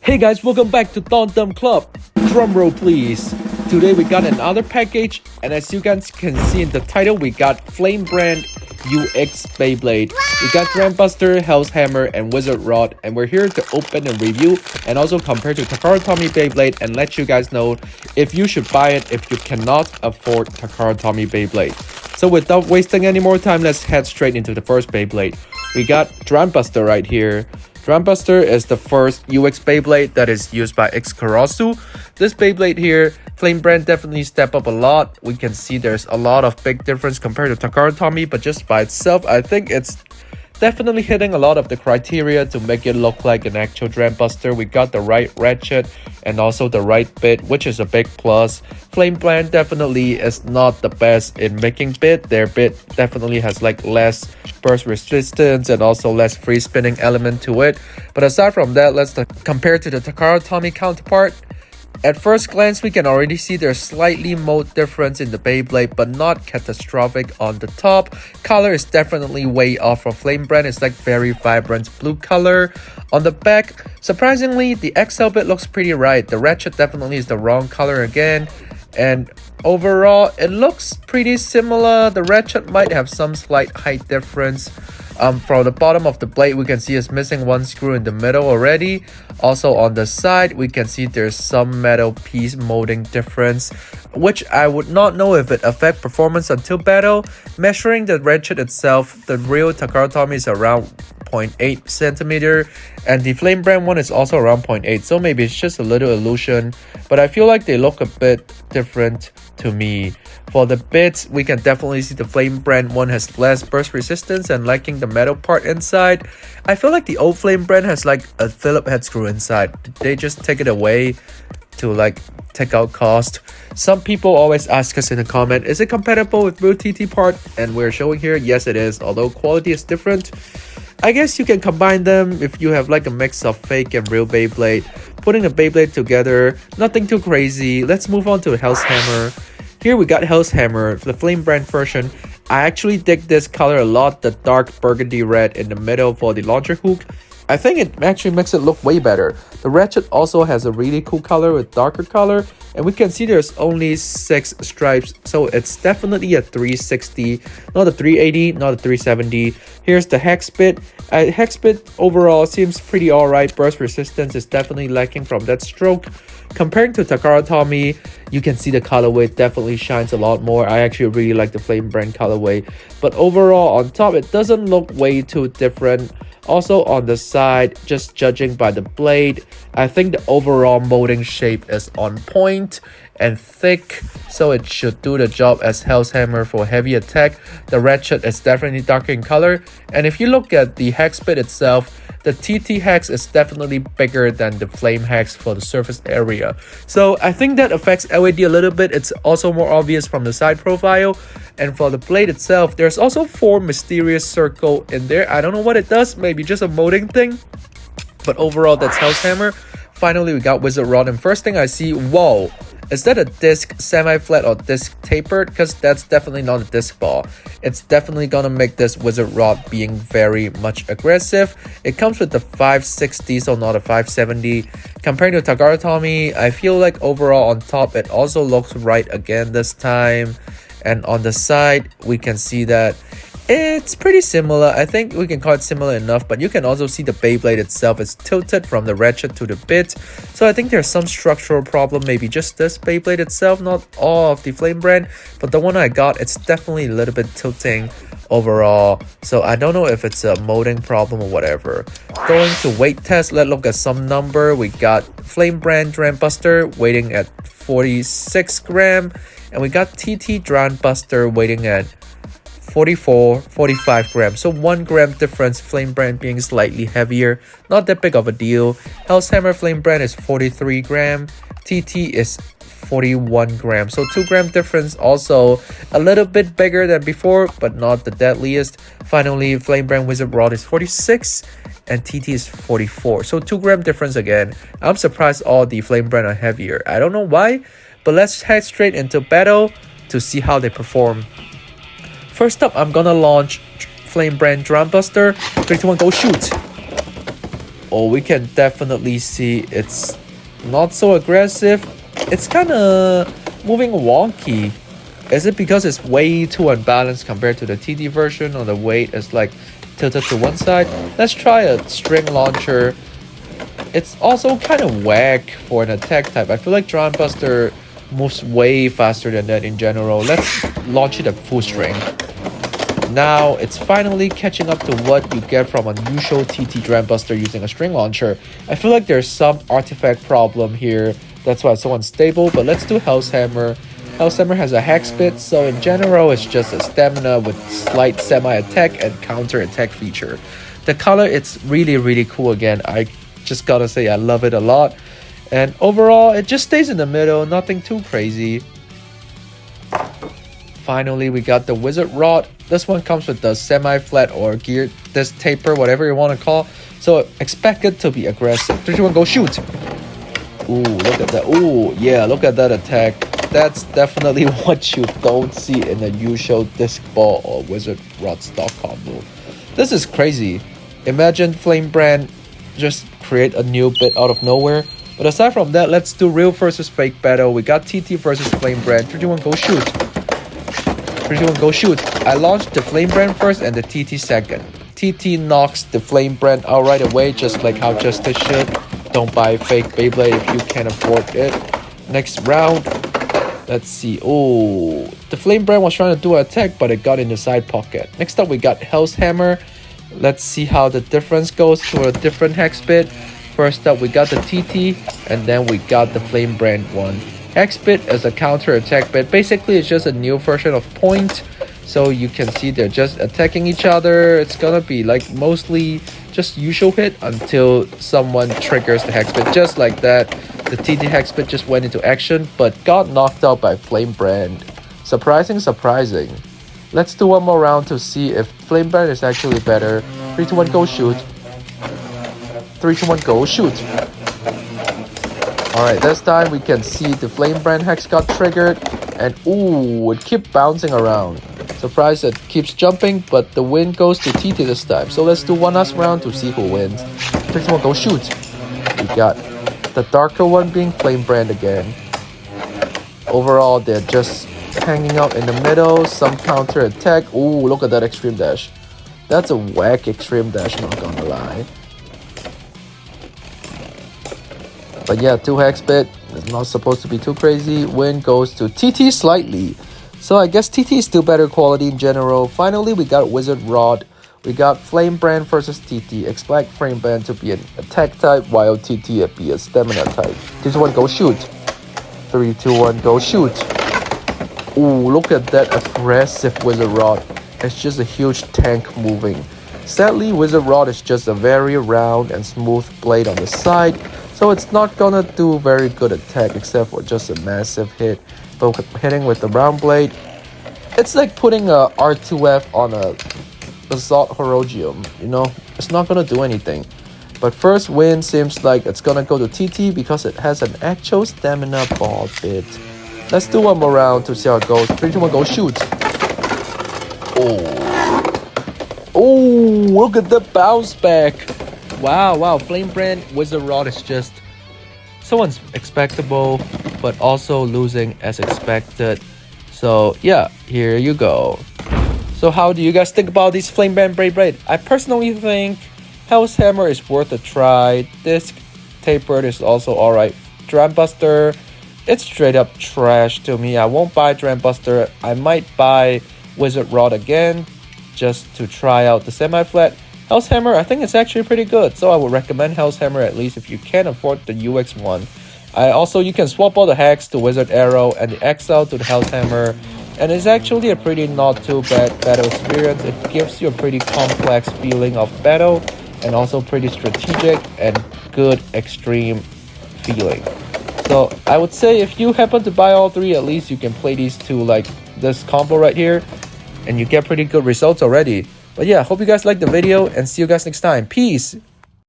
Hey guys, welcome back to Thorndom Club. Drumroll please. Today we got another package, and as you guys can see in the title, we got Flame Brand UX Beyblade. We got Dran, Hell's Hammer, and Wizardrod, and we're here to open and review and also compare to Takara Tomy Beyblade and let you guys know if you should buy it if you cannot afford Takara Tomy Beyblade. So without wasting any more time, let's head straight into the first Beyblade. We got Dran right here. Dran is the first UX Beyblade that is used by X-Karasu. This Beyblade here, Flame Brand definitely step up a lot. We can see there's a lot of big difference compared to Takara Tomy, but just by itself, I think it's definitely hitting a lot of the criteria to make it look like an actual Dran. We got the right ratchet and also the right bit, which is a big plus. Flame Brand definitely is not the best in making bit. Their bit definitely has like less burst resistance and also less free spinning element to it. But aside from that, let's compare to the Takara Tomy counterpart. At first glance, we can already see there's slightly mode difference in the Beyblade, but not catastrophic on the top. Color is definitely way off from Flame Brand. It's like very vibrant blue color. On the back, surprisingly, the XL bit looks pretty right. The ratchet definitely is the wrong color again. And overall, it looks pretty similar. The ratchet might have some slight height difference. From the bottom of the blade, we can see it's missing one screw in the middle already. Also on the side, we can see there's some metal piece molding difference, which I would not know if it affects performance until battle. Measuring the ratchet itself, the real Takara Tomy is around 0.8 centimeter, and the Flame Brand one is also around 0.8, so maybe it's just a little illusion, but I feel like they look a bit different to me. For the bits, we can definitely see the Flame Brand one has less burst resistance and lacking the metal part inside. I feel like the old Flame Brand has like a Phillips head screw inside. Did they just take it away to like take out cost? Some people always ask us in the comment, is it compatible with real TT part? And we're showing here, yes it is, although quality is different. I guess you can combine them if you have like a mix of fake and real Beyblade. Putting the Beyblade together, nothing too crazy. Let's move on to Hell's Hammer. Here we got Hell's Hammer, the Flame Brand version. I actually dig this color a lot, the dark burgundy red in the middle for the launcher hook. I think it actually makes it look way better. The ratchet also has a really cool color with darker color, and we can see there's only 6 stripes, so it's definitely a 360, not a 380, not a 370. Here's the hex bit. Hex bit overall seems pretty alright. Burst resistance is definitely lacking from that stroke. Comparing to Takara Tomy, you can see the colorway definitely shines a lot more. I actually really like the Flame Brand colorway, but overall on top it doesn't look way too different. Also on the side, just judging by the blade, I think the overall molding shape is on point and thick, so it should do the job as Hell's Hammer for heavy attack. The ratchet is definitely darker in color, and if you look at the hex bit itself, the TT hex is definitely bigger than the flame hex for the surface area. So I think that affects LED a little bit. It's also more obvious from the side profile. And for the blade itself, there's also 4 mysterious circle in there. I don't know what it does, maybe just a molding thing. But overall, that's Hell's Hammer. Finally, we got Wizardrod, and first thing I see, whoa, is that a disc semi-flat or disc tapered? Because that's definitely not a disc ball. It's definitely gonna make this Wizardrod being very much aggressive. It comes with the 560, so not a 570. Compared to Takara Tomy, I feel like overall on top, it also looks right again this time. And on the side, we can see that it's pretty similar. I think we can call it similar enough, but you can also see the Beyblade itself is tilted from the ratchet to the bit. So I think there's some structural problem, maybe just this Beyblade itself, not all of the Flame Brand, but the one I got, it's definitely a little bit tilting overall. So I don't know if it's a molding problem or whatever. Going to weight test, let's look at some number. We got Flame Brand Dran weighing at 46 gram, and we got TT Dran weighing at 45 grams, so 1 gram difference. Flame Brand being slightly heavier, not that big of a deal. Hell's Hammer Flame Brand is 43 gram, TT is 41 grams, so 2 gram difference, also a little bit bigger than before, but not the deadliest. Finally, Flame Brand Wizardrod is 46 and TT is 44, so 2 gram difference again. I'm surprised all the Flame Brand are heavier. I don't know why, but let's head straight into battle to see how they perform. First up, I'm gonna launch Flame Brand Dran. 3, 2, 1, go shoot! Oh, we can definitely see it's not so aggressive. It's kind of moving wonky. Is it because it's way too unbalanced compared to the TT version, or the weight is like tilted to one side? Let's try a string launcher. It's also kind of whack for an attack type. I feel like Dran Buster moves way faster than that in general. Let's launch it at full string. Now it's finally catching up to what you get from unusual TT Dran Buster using a string launcher. I feel like there's some artifact problem here. That's why it's so unstable, but let's do Hell's Hammer. Hell's Hammer has a hex bit, so in general it's just a stamina with slight semi-attack and counter-attack feature. The color, it's really cool again. I just gotta say I love it a lot. And overall, it just stays in the middle, nothing too crazy. Finally, we got the Wizardrod. This one comes with the semi-flat or geared disc taper, whatever you want to call. So expect it to be aggressive. 3, 2, 1, go shoot! Ooh, look at that. Ooh, yeah, look at that attack. That's definitely what you don't see in the usual disc ball or Wizardrod stock combo. This is crazy. Imagine Flame Brand just create a new bit out of nowhere. But aside from that, let's do real versus fake battle. We got TT versus Flame Brand. 3, 2, 1, go shoot! 3, 2, 1, go shoot! I launched the Flame Brand first and the TT second. TT knocks the Flame Brand out right away, just like how Justice should. Don't buy fake Beyblade if you can't afford it. Next round, let's see. Oh, the Flame Brand was trying to do an attack, but it got in the side pocket. Next up, we got Hell's Hammer. Let's see how the difference goes to a different hex bit. First up, we got the TT, and then we got the Flame Brand one. Hex bit is a counter attack bit. Basically, it's just a new version of point. So you can see they're just attacking each other. It's gonna be like mostly just usual hit until someone triggers the hex bit. Just like that, the TT hex bit just went into action, but got knocked out by Flame Brand. Surprising. Let's do one more round to see if Flame Brand is actually better. 3, 2, 1, go shoot! 3, 2, 1, go shoot! Alright, this time we can see the Flame Brand hex got triggered, and ooh, it keeps bouncing around. Surprise, it keeps jumping, but the win goes to TT this time. So let's do one last round to see who wins. 3, 2, 1, go shoot! We got the darker one being Flame Brand again. Overall, they're just hanging out in the middle, some counter attack. Ooh, look at that extreme dash. That's a whack extreme dash, not gonna lie. But yeah, 2 hex bit. It's not supposed to be too crazy. Win goes to TT slightly. So I guess TT is still better quality in general. Finally, we got Wizardrod. We got Flame Brand versus TT. Expect Flame Brand to be an attack type, while TT be a stamina type. 3, 2, 1, go shoot! 3, 2, 1, go shoot! Ooh, look at that aggressive Wizardrod. It's just a huge tank moving. Sadly, Wizardrod is just a very round and smooth blade on the side, so it's not gonna do very good attack except for just a massive hit. But hitting with the round blade, it's like putting a R2F on a Basalt Horogium, you know? It's not gonna do anything. But first win seems like it's gonna go to TT because it has an actual stamina ball bit. Let's do one more round to see how it goes. 3, 2, 1, go shoot! Oh, look at the bounce back! Wow, Flame Brand Wizardrod is just so unexpectable, but also losing as expected. So yeah, here you go. So how do you guys think about these Flame Brand Beyblade? I personally think Hell's Hammer is worth a try. Disc Tapered is also alright. Dran Buster, it's straight up trash to me. I won't buy Dran Buster. I might buy Wizardrod again just to try out the semi-flat. Hell's Hammer, I think it's actually pretty good, so I would recommend Hell's Hammer at least if you can't afford the UX one. You can swap all the Hex to Wizard Arrow and the XL to the Hell's Hammer, and it's actually a pretty not too bad battle experience. It gives you a pretty complex feeling of battle and also pretty strategic and good extreme feeling. So I would say if you happen to buy all three, at least you can play these two like this combo right here, and you get pretty good results already. But yeah, hope you guys liked the video and see you guys next time. Peace!